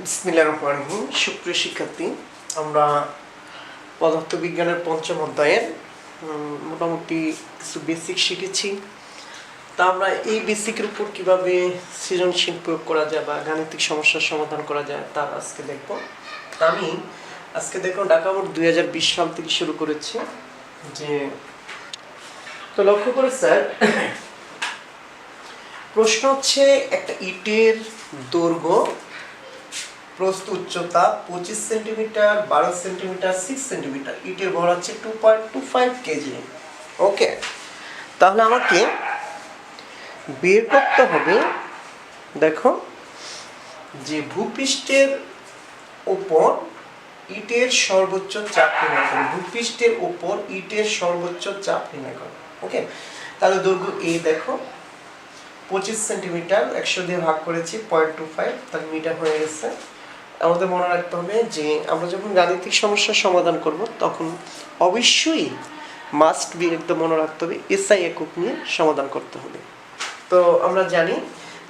বিসমিল্লাহির রহমানির রহিম। সুপ্রিয় শিক্ষার্থী, আমরা পদার্থবিজ্ঞানের পঞ্চম অধ্যায়ের মোটামুটি কিছু বেসিক শিখেছি। তা আমরা এই বেসিকের উপর কিভাবে সৃজনশীল প্রয়োগ করা যায় বা গাণিতিক সমস্যার সমাধান করা যায় তা আজকে দেখব। আমি আজকে দেখো ঢাকা বোর্ড 2020 সাল থেকে শুরু করেছি। যে তো লক্ষ্য করে স্যার, প্রশ্ন হচ্ছে একটা ইটের দৈর্ঘ্য প্রস্থ উচ্চতা 25 সেন্টিমিটার, 12 সেন্টিমিটার, 6 সেন্টিমিটার, ইটের ভর হচ্ছে 2.25 কেজি। ওকে, তাহলে আমাকে বের করতে হবে, দেখো, যে ভূপৃষ্ঠের উপর ইটের সর্বোচ্চ চাপ নির্ণয় করো। ভূপৃষ্ঠের উপর ইটের সর্বোচ্চ চাপ নির্ণয় করো। ওকে, তাহলে দৈর্ঘ্য এ দেখো 25 সেন্টিমিটার, 100 দিয়ে ভাগ করেছি 0.25, তাহলে মিটার হয়ে গেছে। আমাদের মনে রাখতে হবে যে আমরা যখন গাণিতিক সমস্যার সমাধান করব তখন অবশ্যই মাস্ট বি একদম মনে রাখতে হবে এসআই একক নিয়ে সমাধান করতে হবে। তো আমরা জানি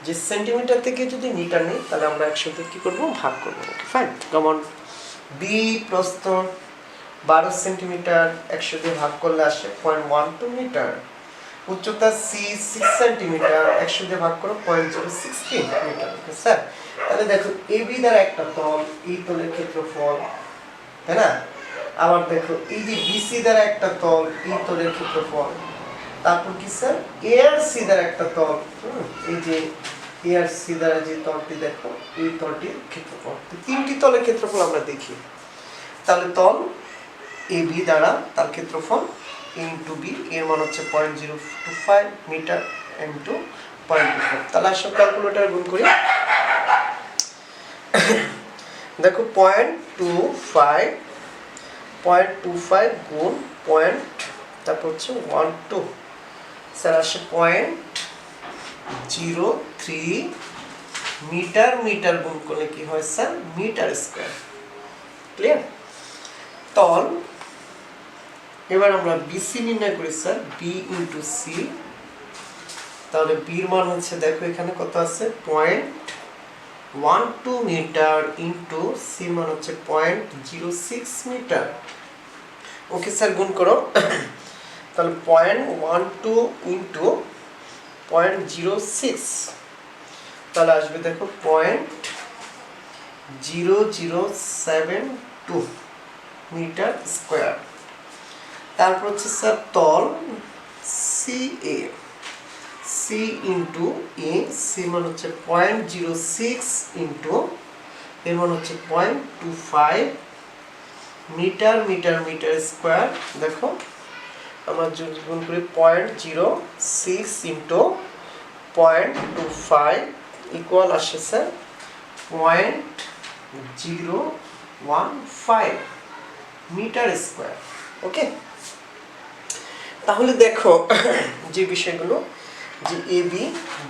যে সেন্টিমিটার থেকে যদি মিটার নিই তাহলে আমরা 100 দিয়ে কী করবো, ভাগ করবো। Okay fine. যেমন বি প্রস্থ 12 সেন্টিমিটার, 100 দিয়ে ভাগ করলে আসে 0.12 মিটার। উচ্চতা সি 6 সেন্টিমিটার, 100 দিয়ে ভাগ করো 0.063 মিটার। ওকে স্যার, তাহলে দেখো এবি দ্বারা একটা তল, এই তলের ক্ষেত্রফল, তাই না? আবার দেখো এই যে বিসি দ্বারা একটা তল, এই তলের ক্ষেত্রফল। তারপর কি স্যার, এ আর সি দ্বারা একটা তল, এই যে এ আর সি দ্বারা যে তলটি দেখো, এই তলটির ক্ষেত্রফল। তিনটি তলের ক্ষেত্রফল আমরা দেখি। তাহলে তল এবি দ্বারা তার ক্ষেত্রফল ইনটু বি, এর মান হচ্ছে 0.025 মিটার ইনটু 0.25। তাহলে আসো ক্যালকুলেটর গুণ করি। দেখো 0.25 গুণ পয়েন্ট, তারপর হচ্ছে 12, স্যার আসে 0.03 মিটার। মিটার গুণ করলে কি হয় স্যার, মিটার স্কয়ার। ক্লিয়ার? তল, এবার আমরা বিসি নির্ণয় করি স্যার, বি ইন্টু সি। তাহলে বির মান হচ্ছে, দেখো এখানে কত আছে, 0.12 মিটার ইন্টু সি মান হচ্ছে 0.06 মিটার। ওকে স্যার, গুণ করো। তাহলে 0.12 ইন্টু 0.06, তাহলে আসবে দেখো 0.0072 মিটার স্কোয়ার। তারপর হচ্ছে স্যার তল সি এ, সি ইন্টু এ, সি মান হচ্ছে 0.06 ইন্টু এর মান হচ্ছে 0.25 মিটার। মিটার মিটার স্কোয়ার, দেখো আমরা যদি গুণ করি 0.06 ইন্টু 0.25 ইকুয়াল আসে স্যার 0.015 মিটার স্কোয়ার। ওকে, তাহলে দেখো যে বিষয়গুলো, যে এ বি,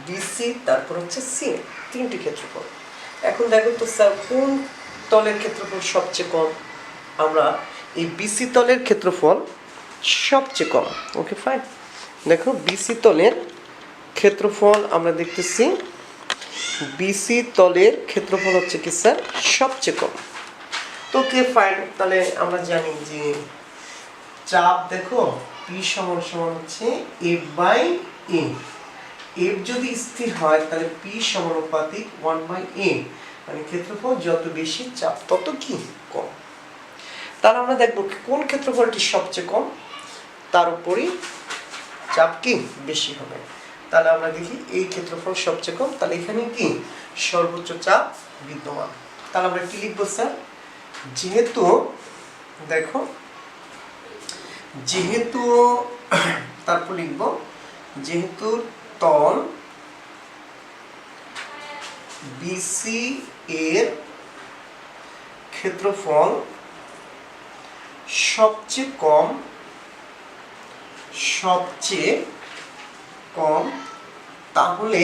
বিসি, তারপর হচ্ছে সি, তিনটি ক্ষেত্রফল। এখন দেখো তো স্যার কোন তলের ক্ষেত্রফল সবচেয়ে কম। আমরা এই বিসি তলের ক্ষেত্রফল সবচেয়ে কম। Okay fine. দেখো বিসি তলের ক্ষেত্রফল আমরা দেখতেছি, বিসি তলের ক্ষেত্রফল হচ্ছে কি স্যার, সবচেয়ে কম। তো কে ফাইন, তাহলে আমরা জানি যে চাপ, দেখো পি সমান সমান হচ্ছে এফ বাই এ। এফ যদি স্থির হয় তাহলে পি সমানুপাতিক 1/a, মানে ক্ষেত্রফল যত বেশি চাপ তত কি কম। তাহলে আমরা দেখবো কোন ক্ষেত্রফলটি সবচেয়ে কম, তার উপরই চাপ কি বেশি হবে। তাহলে আমরা দেখি এই ক্ষেত্রফল সবচেয়ে কম, তাহলে এখানে কি সর্বোচ্চ চাপ বিদ্যমান। তাহলে আমরা কি লিখবো স্যার, যেহেতু দেখো, যেহেতু তারপর লিখবো, যেহেতু তল বিসি এর ক্ষেত্রফল সবচেয়ে কম, তাহলে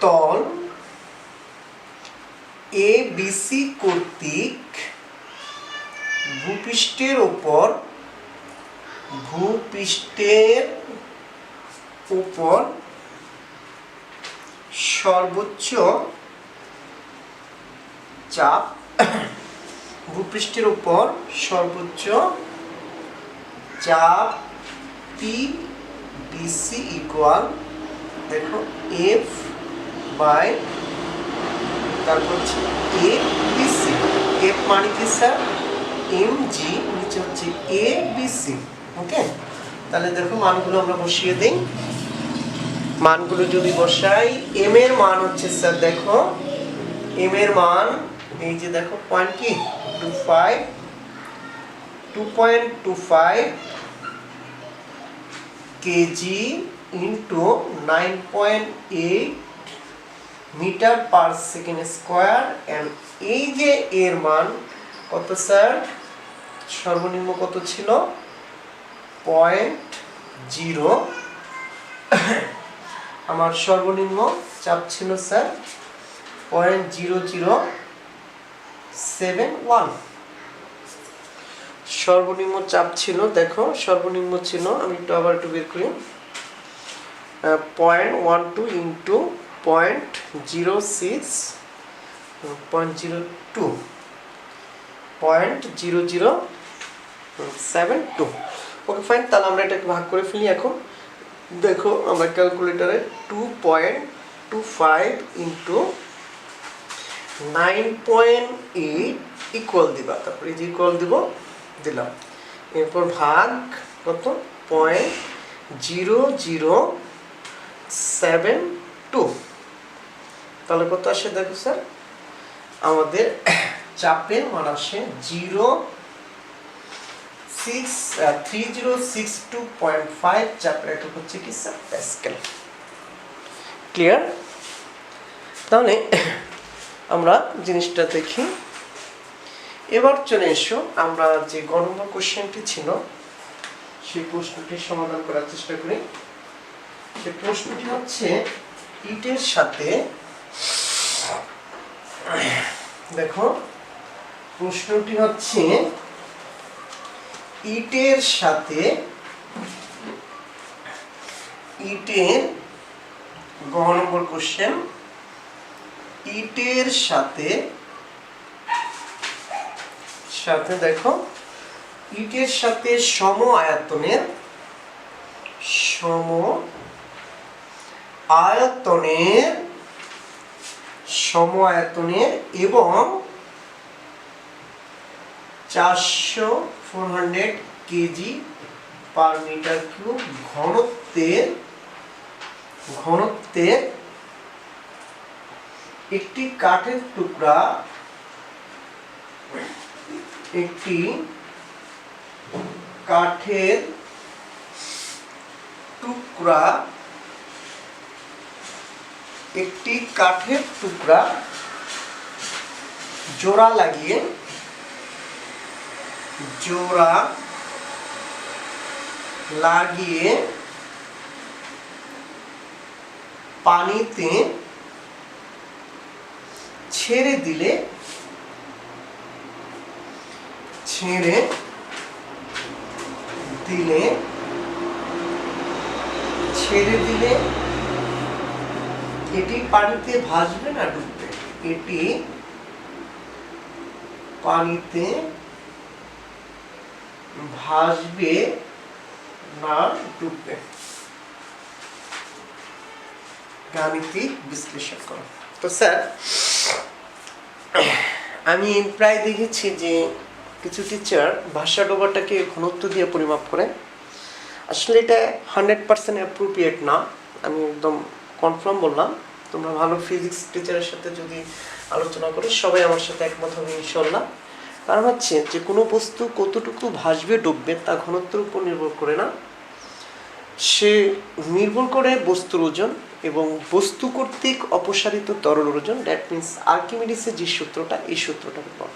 তল এ বিসি কর্তৃক ভূপৃষ্ঠের উপর সর্বোচ্চ চাপ ভূপৃষ্ঠের উপর সর্বোচ্চ চাপ পি বিসি ইকুয়াল দেখো এফ বাই তারপর হচ্ছে এ বিসি। এফ মানে কি স্যার এম জি, নিচে হচ্ছে এ বিসি। ওকে, তাহলে দেখো মানগুলো আমরা বসিয়ে দিই। মানগুলো যদি বসাই, এম এর মান হচ্ছে স্যার দেখো এম এর মান এই যে দেখো পয়েন্ট কি 2.25 kg into 9.8 metre per second square. And এই যে এর মান কত স্যার, সর্বনিম্ন কত ছিল 0.0, আমার সর্বনিম্ন চাপ ছিল স্যার 0.0071। সর্বনিম্ন চাপ ছিল দেখো, সর্বনিম্ন ছিল, আমি একটু আবার একটু বের করি, 0.12 ইন্টু 0.06.0072। ওকে ফাইন, তাহলে আমরা এটাকে ভাগ করে ফেলি। এখন দেখো আমরা ক্যালকুলেটরে 2.25 ইন্টু 9.8 ইকুয়াল দিবা, তারপরে এই যে ইকুয়াল দিব, দিলাম, এরপর ভাগ কত 0.0072। তাহলে কত আসে দেখো স্যার, আমাদের চাপের মান আসে 3062.5। চাপের একক হচ্ছে কি স্যার প্যাসকেল। ক্লিয়ার? তাহলে আমরা জিনিসটা দেখি। এবার চলে এসো আমরা যে গ নম্বর কোশ্চেনটি ছিল সেই প্রশ্নটি সমাধান করার চেষ্টা করি। সেই প্রশ্নটি হচ্ছে ইটের সাথে, দেখো প্রশ্নটি হচ্ছে ইটের সাথে, ইটের গ নম্বর কোশ্চেন, ইটের সাথে দেখো ইটের সাথে সম আয়তনের এবং 400 কেজি পার মিটার কিউব ঘনত্বের একটি কাঠের টুকরা জোড়া লাগিয়ে পানিতে ছেড়ে দিলে এটি পানিতে ভাসবে না ডুববে? এটি পানিতে ভাসবে না ডুববে? গাণিতিক বিশ্লেষণ করো। তো স্যার আমি প্রায় দেখেছি যে কিছু টিচার ভাষা ডোবাটাকে ঘনত্ব দিয়ে পরিমাপ করে। আসলে এটা 100% অ্যাপ্রোপ্রিয়েট না, আমি একদম কনফার্ম বললাম। তোমরা ভালো ফিজিক্স টিচারের সাথে যদি আলোচনা করো সবাই আমার সাথে একমত হবে ইনশাল্লাহ। কারণ হচ্ছে যে কোনো বস্তু কতটুকু ভাসবে ডুববে তা ঘনত্বের উপর নির্ভর করে না, সে নির্ভর করে বস্তুর ওজন এবং বস্তু কর্তৃক অপসারিত তরল ওজন। দ্যাট মিনস আর্কিমিডিসের যে সূত্রটা, এই সূত্রটার উপর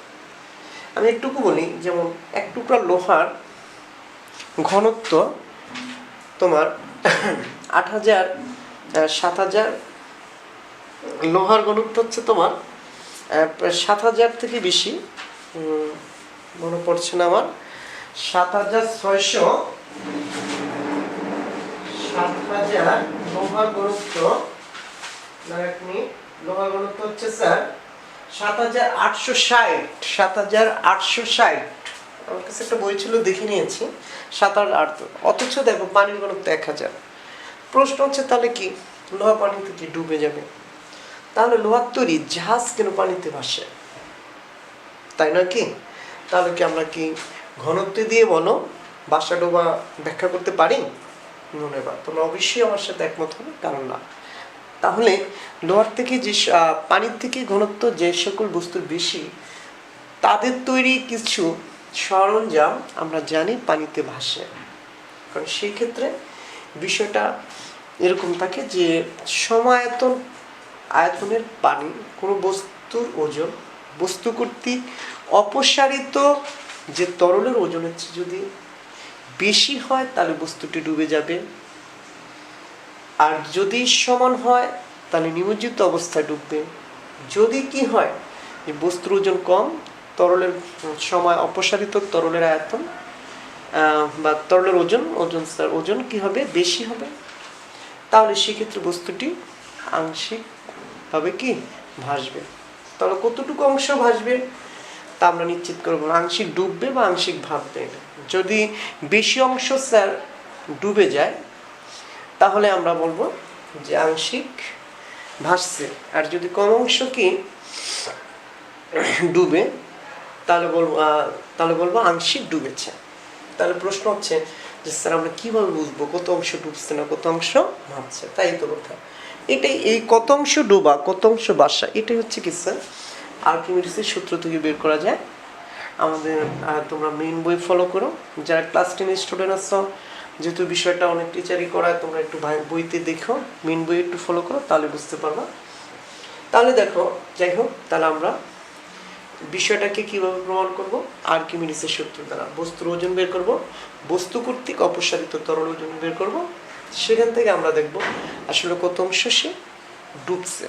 আমি একটুকু বলি। যেমন এক টুকরা লোহার ঘনত্ব তোমার 7000 লোহার ঘনত্ব হচ্ছে তোমার 7000 থেকে বেশি, মনে পড়ছে না আমার, 7600 লোহার ঘনত্ব এক মিনিট, লোহা ঘনত্ব হচ্ছে স্যার ৭৮৬০, ৭৮৬০। আমার কাছে একটা বই ছিল, দেখে নিয়েছি ৭৮, অথচ দেখো পানির ঘনত্ব ১০০০। প্রশ্ন হচ্ছে তাহলে কি লোহা পানিতে কি ডুবে যাবে? তাহলে লোহার তৈরি জাহাজ কেন পানিতে ভাসে, তাই নয় কি? তাহলে কি আমরা কি ঘনত্ব দিয়ে বলো বাসা ডোবা ব্যাখ্যা করতে পারি? মনে বা তোমরা অবশ্যই আমার সাথে একমত হবে, কারণ না। তাহলে লোহার থেকে যে পানির থেকে ঘনত্ব যে সকল বস্তুর বেশি, তাদের তৈরি কিছু সরঞ্জাম আমরা জানি পানিতে ভাসে। কারণ সেই ক্ষেত্রে বিষয়টা এরকম থাকে যে সমায়তন আয়তনের পানি কোনো বস্তুর ওজন বস্তু কর্তৃক অপসারিত যে তরলের ওজনের চেয়ে যদি বেশি হয় তাহলে বস্তুটি ডুবে যাবে, আর যদি সমান হয় তাহলে নিমজ্জিত অবস্থায় ডুববে। যদি কি হয় যে বস্তুর ওজন কম, তরলের সময় অপসারিত তরলের আয়তন বা তরলের ওজন কি হবে, বেশি হবে, তাহলে সেক্ষেত্রে বস্তুটি আংশিকভাবে কি ভাসবে। তাহলে কতটুকু অংশ ভাসবে তা আমরা নিশ্চিত করবো, আংশিক ডুববে বা আংশিক ভাববে। যদি বেশি অংশ স্যার ডুবে যায় তাহলে আমরা বলবো যে আংশিক ভাসছে, আর যদি কম অংশ কি ডুবে তাহলে বলবো আংশিক ডুবেছে। তাহলে প্রশ্ন হচ্ছে যে স্যার আমরা কিভাবে বুঝবো কত অংশ ডুবছে না কত অংশ ভাসছে? তাই তো কথা, এটাই এই কত অংশ ডুবা কত অংশ ভাসা, এটাই হচ্ছে কি স্যার আর্কিমিডিসের সূত্র থেকে বের করা যায়। আমাদের তোমরা মেইন বই ফলো করো, যারা ক্লাস 10 স্টুডেন্ট আছো, যেহেতু বিষয়টা অনেক টিচারই করায়, তোমরা একটু বইতে দেখো, মেইন বই একটু ফলো করো, তাহলে বুঝতে পারবা। তাহলে দেখো, যাই হোক, তাহলে আমরা বিষয়টাকে কিভাবে প্রমাণ করব? আর্কিমিডিসের সূত্র দ্বারা বস্তুর ওজন বের করব, বস্তু কর্তৃক অপসারিত তরল ওজন বের করব, সেখান থেকে আমরা দেখব আসলে কত অংশ সে ডুবছে।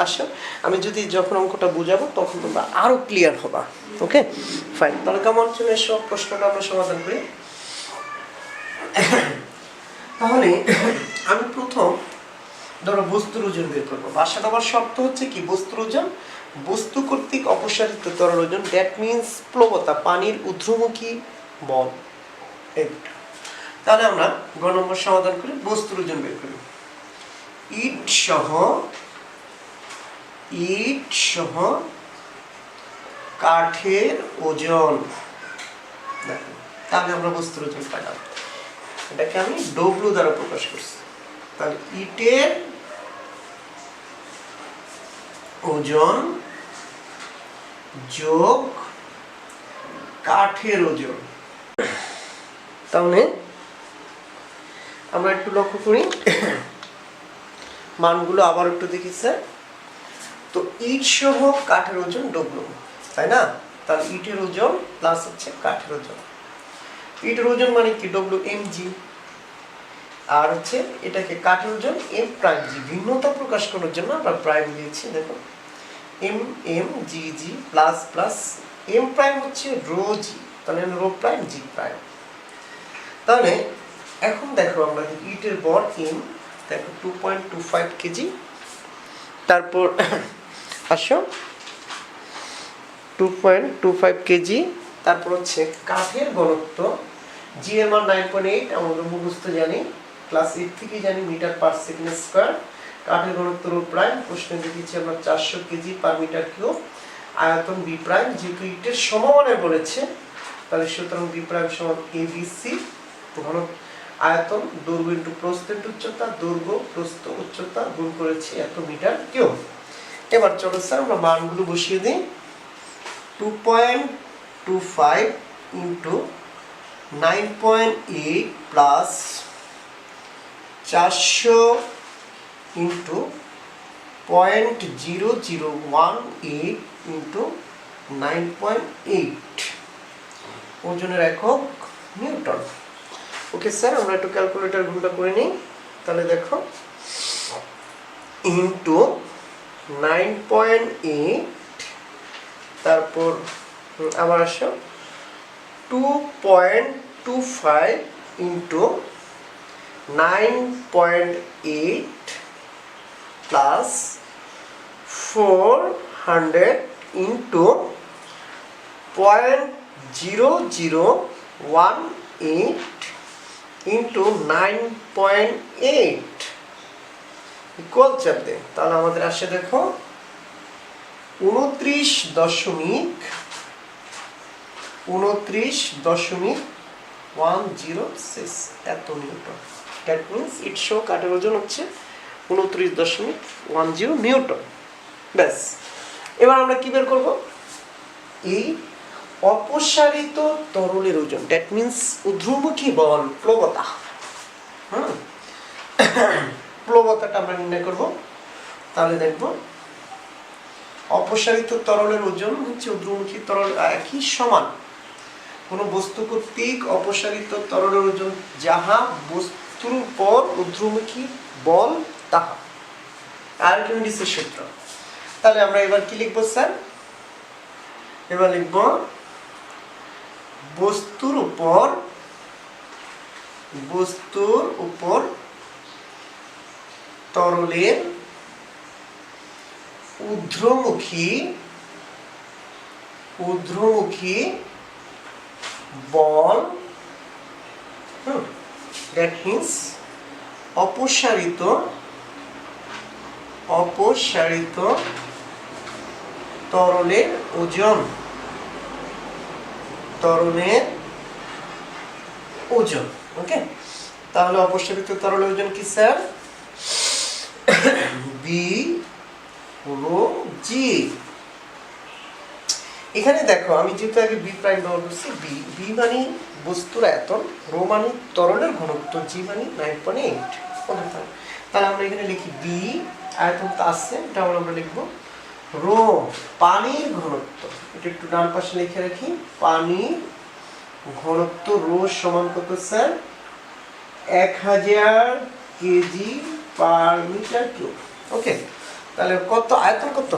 আসো, আমি যদি যখন অঙ্কটা বুঝাবো তখন তোমরা আরো ক্লিয়ার হবা। ওকে, ফাইন। তাহলে কেমন চলে এসো, প্রশ্নটা আমরা সমাধান করি। তাহলে আমি প্রথম ধরো বস্তুর ওজন বের করবো। বাসাটা আবার শর্ত হচ্ছে কি, বস্তুর ওজন বস্তু কর্তৃক অপসারিত তরল ওজন, দ্যাট মিনস প্লবতা, পানির ঊর্ধ্বমুখী বল। তাহলে আমরা গ নম্বর সমাধান করি, বস্তুর ওজন বের করি। ইট সহ কাঠের ওজন, দেখো তাহলে আমরা বস্তুর ওজন পাইলাম। এটাকে আমি ডব্লিউ দ্বারা প্রকাশ করছি। তাহলে ইটের ওজন যোগ কাঠের ওজন। তাহলে আমরা একটু লক্ষ্য করি, মানগুলো আবার একটু দেখি স্যার। তো ইট সহ কাঠের ওজন ডব্লিউ, তাই না? তাহলে ইটের ওজন প্লাস হচ্ছে কাঠের ওজন। ইটের ওজন মানে কি ডব্লিউ এম জি, আর হচ্ছে এটাকে কাঠের ওজন এম প্রাইম জি। ভিন্নতা প্রকাশ করার জন্য আমরা প্রাইম দিয়েছি, দেখো M M G G plus plus M prime হচ্ছে রো জি, তাহলে রো প্রাইম জি প্রাইম। তাহলে এখন দেখো আমরা ইটের বর এম, দেখো 2.25 কেজি। তারপর আসো 2.25 কেজি। তারপর হচ্ছে কাঠের ঘনত্ব, জি এর মান 9.8, আমরা মুখস্থ জানি, ক্লাস 8 থেকে জানি, মিটার পার সেকেন্ড স্কয়ার। কাঠের ঘনত্ব রো প্রাইম, প্রশ্নে দিয়েছি আমরা 400 কেজি পার মিটার কিউব। আয়তন বি প্রাইম, যেহেতু ইটের সমমানে বলেছে তাহলে সুতরাং বি প্রাইম সমান এ বি সি। আয়তন দৈর্ঘ্য ইন্টু প্রস্থ ইন্টু উচ্চতা, দৈর্ঘ্য প্রস্থ উচ্চতা গুণ করেছি এত মিটার কিউব। এবার চলো স্যার আমরা মানগুলো বসিয়ে দিই। 2.25 ইন্টু 9.8 প্লাস 400 ইন্টু 0.0018 ইন্টু 9.8, ওজনের একক নিউটন। ওকে স্যার, আমরা একটু ক্যালকুলেটর গুণটা করে নিই। তাহলে দেখো ইন্টু 9.8, তারপর আবার আসো 2.25 into 9.8 plus 400 into 0.0018 into 9.8 equal চাপ দেয়, তাহলে আমাদের আসে দেখো 29.106 এত Newton. That means it show কাঠের ওজন হচ্ছে 29.10 নিউটন। ব্যাস, এবার আমরা কি বের করব? এই অপসারিত তরলের ওজন, দ্যাট মিনস ঊর্ধ্বমুখী বল, প্লবতা। প্লবতাটা আমরা নির্ণয় করব। তাহলে দেখব অপসারিত তরলের ওজন হচ্ছে ঊর্ধ্বমুখী তরল একই সমান কোন বস্তু কর্তৃক অপসারিত তরলের ওজন যাহা বস্তুর উপর ঊর্ধ্বমুখী বল তাহা। আর্কিমিডিসের সূত্র। তাহলে আমরা এবার কি লিখব স্যার? এবার লিখব বস্তুর উপর তরলের ঊর্ধ্বমুখী বল, দ্যাট মিনস অপসারিত তরলের ওজন, ওকে। তাহলে অপসারিত তরলের ওজন কি স্যার? বি হলো জি। এখানে দেখো আমি যেহেতু আগে বি প্রাইম ব্যবহার করছি, বি মানে বস্তুর আয়তন, রো মানে তরলের ঘনত্ব, জি মানে 9.8। তাহলে আমরা এখানে লিখি বি, আয়তন তো আসছে, এটা আমরা লিখবো রো, পানির ঘনত্ব। এটা একটু ডান পাশে লিখে রাখি, পানির ঘনত্ব রো সমান কত sir? 1000 KG per metre cube. Okay, তাহলে কত আয়তন? কত?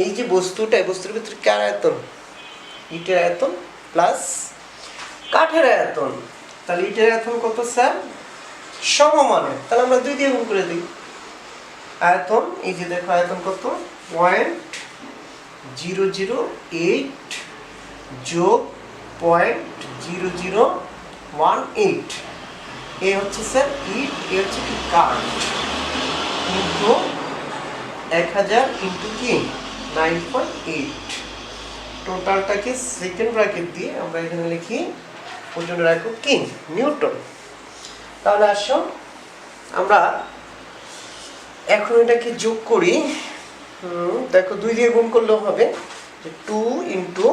এই যে বস্তুটা, বস্তুর ভিতরে কার আয়তন? ইটের আয়তন প্লাস কাঠের আয়তন। তাহলে ইটের আয়তন কত স্যার? সমমানের। তাহলে আমরা 2 দিয়ে গুণ করে দিই। আয়তন, এই যে দেখো আয়তন কত? 0.008 যোগ 0.0018। এই হচ্ছে স্যার ইট, এই হচ্ছে কি কাঠ, কিন্তু 1000 ইন্টু কি 9.8। টোটালটাকে সেকেন্ড ব্র্যাকেট দিয়ে আমরা এখানে লিখি ওজনের একক কি? নিউটন। তাহলে আসো আমরা এখন এটাকে যোগ করি। দেখো 2 দিয়ে গুণ করলেও হবে, 2 into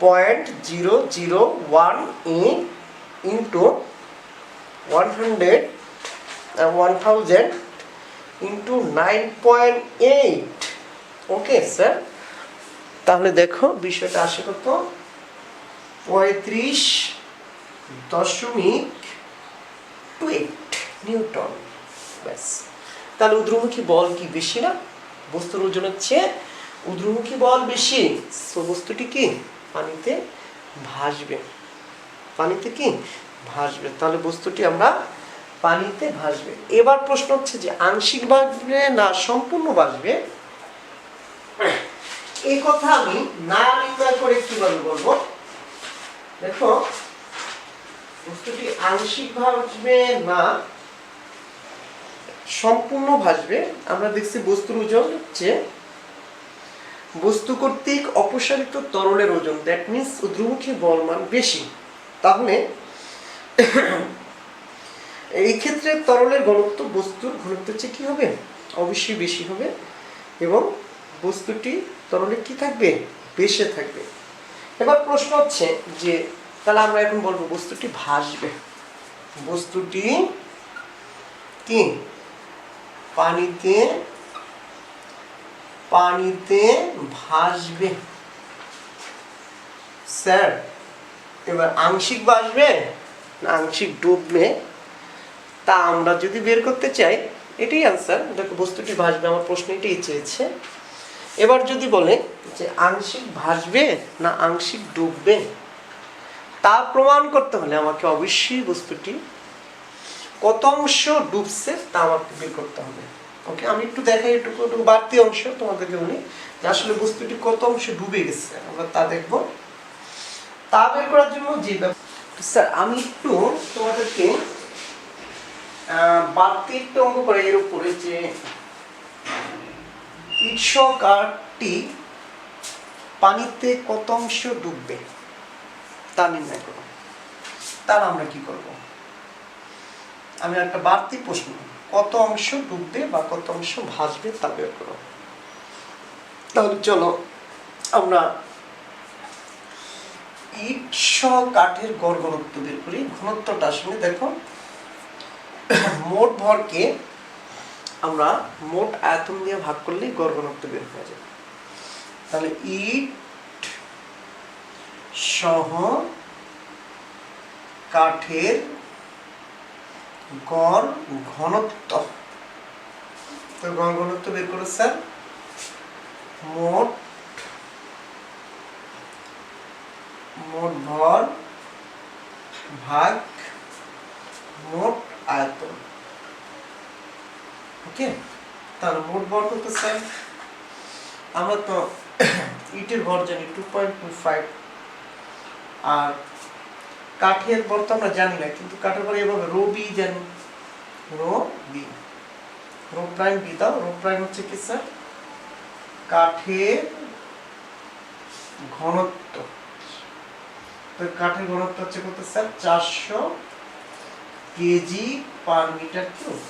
0.001 into 1000 into 9.8। Okay sir, তাহলে দেখো বিষয়টা আসে কত? 35.28 নিউটন। ব্যাস, তাহলে ঊর্ধ্বমুখী বল কি বেশি না? বস্তুর ওজনের চেয়ে ঊর্ধ্বমুখী বল বেশি, সো বস্তুটি কি পানিতে ভাসবে। তাহলে বস্তুটি আমরা পানিতে ভাসবে। এবার প্রশ্ন হচ্ছে যে আংশিক ভাসবে না সম্পূর্ণ ভাসবে, এই কথা আমি না নির্ণয় করে কিভাবে বলবো? দেখো বস্তুটি আংশিক ভাসবে না সম্পূর্ণ ভাসবে, আমরা দেখছি বস্তুর ওজন হচ্ছে বস্তু কর্তৃক অপসারিত তরলের ওজন, দ্যাট মিনস ঊর্ধ্বমুখী বল মান বেশি। তাহলে এই ক্ষেত্রে তরলের ঘনত্ব বস্তুর ঘনত্বের চেয়ে কি হবে? অবশ্যই বেশি হবে, এবং বস্তুটি তরলে কি থাকবে? বেশি থাকবে। এবার প্রশ্ন হচ্ছে যে তাহলে আমরা এখন বলবো বস্তুটি ভাসবে। বস্তুটি কি পানিতে ভাসবে স্যার। এবার আংশিক ভাসবে না আংশিক ডুববে, তা আমরা যদি বের করতে চাই, এটাই আনসার। দেখো বস্তুটি ভাসবে, আমার প্রশ্ন এটাই চেয়েছে। এবার যদি বলে যে আংশিক ভাসবে না আংশিক ডুববে, তা প্রমাণ করতে হলে আমাকে অবশ্যই বস্তুটি কত অংশ ডুবছে তা আমাকে বের করতে হবে। ওকে, আমি একটু দেখাই একটু বাড়তি অংশ তোমাদেরকে বলি যে আসলে বস্তুটি কত অংশ ডুবে গেছে, আমরা তা দেখব। তা বের করার জন্য যে স্যার আমি একটু তোমাদেরকে বাড়তি একটু অঙ্ক করে এর উপরে যে ইটসকারটি পানিতে কত অংশ ডুববে তা নির্ণয় করো। তার আমরা কি করব, আমি একটা বাড়তি প্রশ্ন, কত অংশ ডুববে বা কত অংশ ভাসবে তা বের করো। তাহলে চলো আমরা ইট কাঠের গড় ঘনত্ব বের করি। ঘনত্বটা আসলে দেখো মোট ভরকে আমরা মোট আয়তন দিয়ে ভাগ করলে গড় ঘনত্ব বের হয়ে যাবে। তাহলে ইট সহ কাঠের গড় ঘনত্ব, তো গড় ঘনত্ব বের করো স্যার, মোট ভর ভাগ মোট আয়তন। ওকে, তাহলে মোট ভর কত স্যার, আমরা তো ইটের ভর জানি 2.25, আর কাঠের ভর তো আমরা জানি না, কিন্তু কাঠের ভর এভাবে রো বি জানি, rho B, rho prime B দাও। রো প্রাইম হচ্ছে কি স্যার, কাঠের ঘনত্ব। তো কাঠের ঘনত্ব হচ্ছে কত sir, 400 KG per metre cube,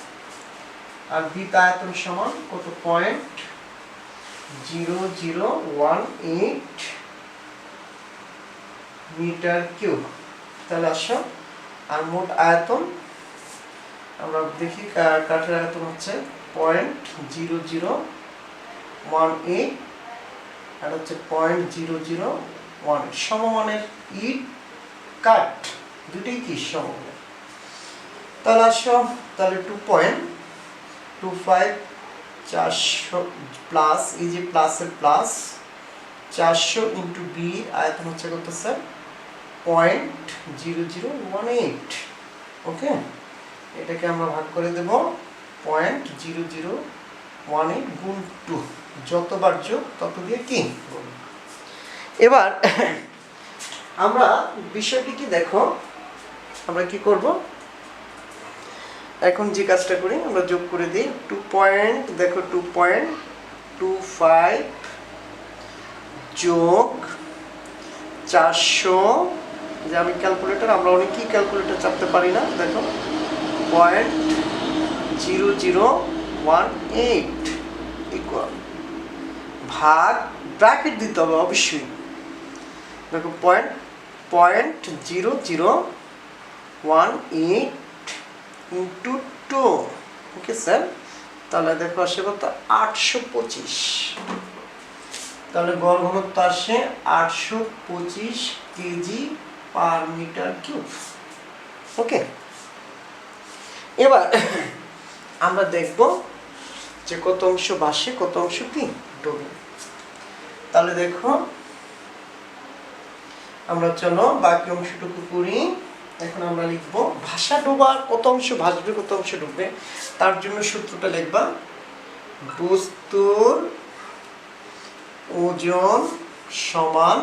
আর বৃত্ত আয়তন সমান কত, 0.0018 মিটার কিউব। তাহলে আসো, আর মোট আয়তন আমরা দেখি, কাঠের আয়তন হচ্ছে 0.0018 আর হচ্ছে 0.001, সমমানের ইট কাঠ দুটোই কি সমমানের। তাহলে আসো, তাহলে 2.25 400 প্লাস, এই যে প্লাসের প্লাস 400 ইন্টু বি আয়তন হচ্ছে কত স্যার, 0.0018। ওকে, এটাকে আমরা ভাগ করে দেব 0.0018 গুণ 2, যতবার যোগ তত দিয়ে কি। এবার আমরা বিষয়টি কি দেখো, আমরা কি করব, এখন যে কাজটা করি আমরা যোগ করে দিই 2.25 যোগ 400, যে আমি ক্যালকুলেটর, আমরা অনেকেই ক্যালকুলেটর চাপতে পারি না, দেখো 0.0018 ইকুয়াল, ভাগ ব্র্যাকেট দিতে হবে অবশ্যই, দেখো 0.0018 ইন্টু 2। ওকে স্যার, তাহলে দেখো আসে কত, 825। তাহলে গড় ঘনত্ব আসে 825 কেজি পার মিটার কিউব। ওকে, এবার আমরা দেখব যে কত অংশ ভাসে কত অংশ কি ডোবে। তাহলে দেখো আমরা চলো বাকি অংশটুকু করি। এখন আমরা লিখব ভাষা ডোবার কত অংশ ভাসবে কত অংশ ডুববে, তার জন্য সূত্রটা লিখবা, বস্তুর ওজন সমান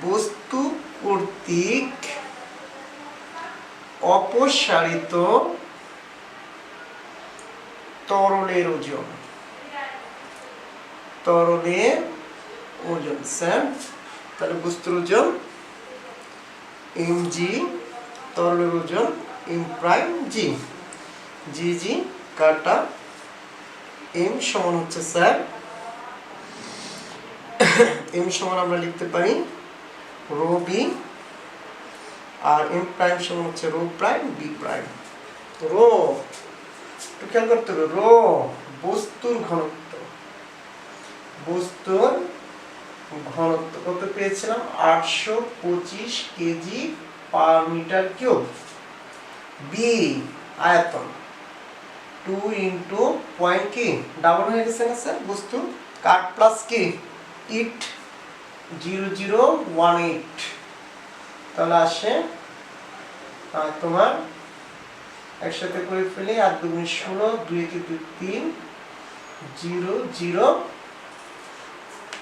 বস্তু কর্তৃক অপসারিত তরলের ওজন। তরলের ওজন স্যার, তাহলে বস্তুর ওজন mg, তরলের ওজন m প্রাইম জি, জি কাটা m সমান হচ্ছে স্যার, m সমান আমরা লিখতে পারি রো বি, আর m প্রাইম সমান হচ্ছে rho prime B prime. Rho একটু খেয়াল করতে হবে, রো বস্তুর ঘনত্ব, বস্তুর ঘনত্ব কত পেয়েছিলাম, 825 kg per metre cube, B আয়তন 2 ইন্টু পয়েন্ট কি ডাবল হয়ে গেছে না স্যার, বস্তু কাঠ প্লাস কি ইট 0018, তাহলে আসে তোমার একসাথে করে ফেলে 8 দুগুণে 16, 2 কে 2 3, 0 0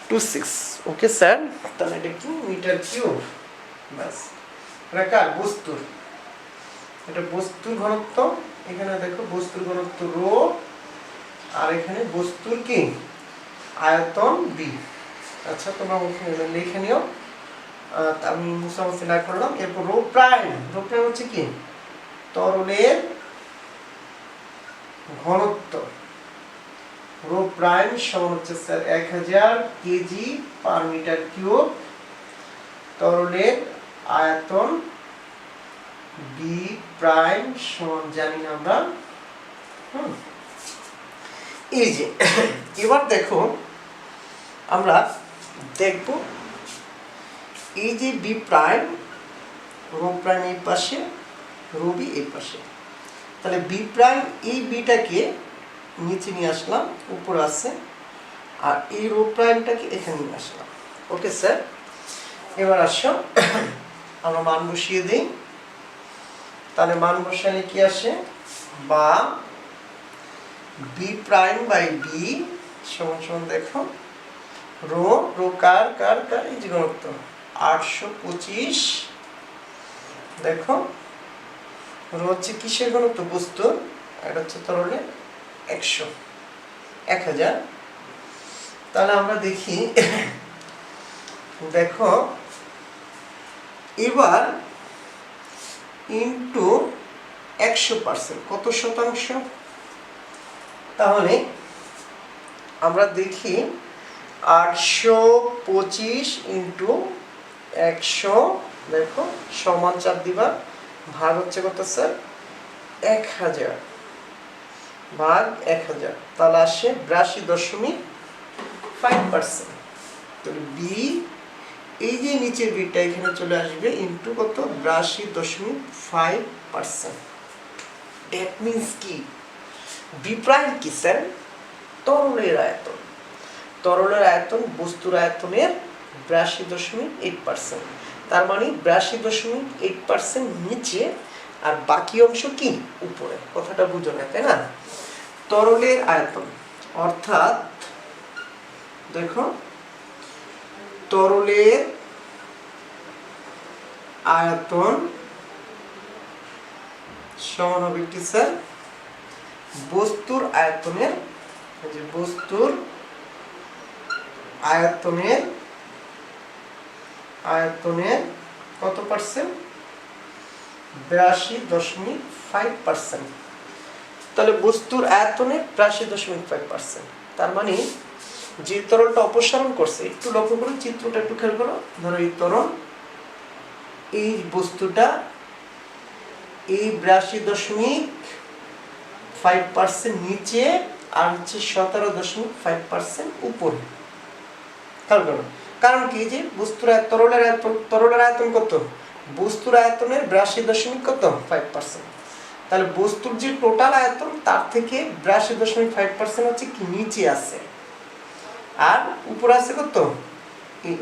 26। ওকে স্যার, তাহলে এটা কি মিটার কিউব। বাস, এটা কার বস্তুর, এটা বস্তুর ঘনত্ব। এখানে দেখো বস্তুর ঘনত্ব রো, আর এখানে বস্তুর কি আয়তন বি। আচ্ছা, তোমরা লিখে নিও, আমি মুসাফি না করলাম। এরপর রো প্রাইম, রো প্রাইম হচ্ছে কি তরলের ঘনত্ব। রো প্রাইম সমান হচ্ছে sir 1000 KG per metre cube. তরলের আয়তন বি প্রাইম সমান জানি না আমরা। এই যে এবার দেখো আমরা দেখব এই যে বি প্রাইম, রো প্রাইম এই পাশে, রো বি এই পাশে। তাহলে বি প্রাইম এই বিটাকে নিচে নিয়ে আসলাম, উপরে আছে, আর এই রো প্রাইমটাকে এখানে নিয়ে আসলাম। ওকে স্যার, এবার আসো আমরা মান বসিয়ে দিই। তাহলে মান বসালে কি আসে, বা বি প্রাইম বাই বি সমান সমান দেখো রো, রো কার কার কার এই যে ঘনত্ব 825। দেখো রো হচ্ছে কিসের ঘনত্ব বস্তুর, এটা হচ্ছে তরলের 1000। তাহলে আমরা দেখি, দেখো এবার ইন্টু 100%, কত শতাংশ? তাহলে আমরা দেখি 825 ইন্টু 100, দেখো সমান 4 দিবা, ভাগ হচ্ছে কত স্যার 1000, ভাগ 1000, তাহলে আসে 82.5%। তাহলে বি, এই যে নিচের বিটা এখানে চলে আসবে, ইন্টু কত 82.5%। দ্যাট মিন্স কি বি প্রাইম কি স্যার তরলের আয়তন, তরলের আয়তন বস্তুর আয়তনের 82.8%। তার মানে 82.8% নিচে আর বাকি অংশ কি উপরে। কথাটা বুঝো না, তাই না? তরলের আয়তন অর্থাৎ দেখো তরলের আয়তন সমান হবে কি স্যার বস্তুর আয়তনের, যে বস্তুর আয়তনের কত পার্সেন্ট 82.5%। তাহলে বস্তুর আয়তনের 82.5%। তার মানে যে তরলটা অপসারণ করছে, একটু লক্ষ্য করো চিত্রটা, একটু খেয়াল করো। ধরো এই তরল, এই বস্তুটা এই 82.5% নিচে, আর হচ্ছে 17.5% উপরে। খেয়াল করো, কারণ কি যে বস্তুর তরলের আয়তন কত, বস্তুর আয়তনের 82.5%। তাহলে বস্তুর যে টোটাল আয়তন তার থেকে 82.5% হচ্ছে কি নিচে আছে, আর উপরে আছে কত এই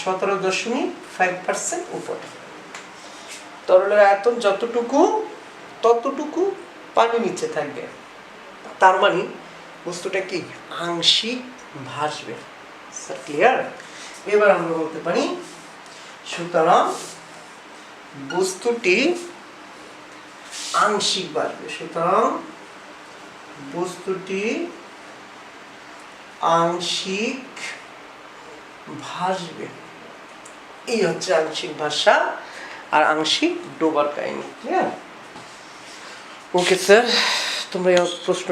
17.5% উপরে। তরলের আয়তন যতটুকু ততটুকু পানি নিচে থাকবে। তার মানে বস্তুটা কি আংশিক ভাসবে। ক্লিয়ার? এবার আমরা বলতে পারি সুতরাং বস্তুটি আংশিক ভাসবে। সুতরাং বস্তুটি আংশিক ভাসবে। এই হচ্ছে আংশিক ভাষা আর আংশিক ডোবার কাহিনী। ওকে স্যার, তোমরা প্রশ্ন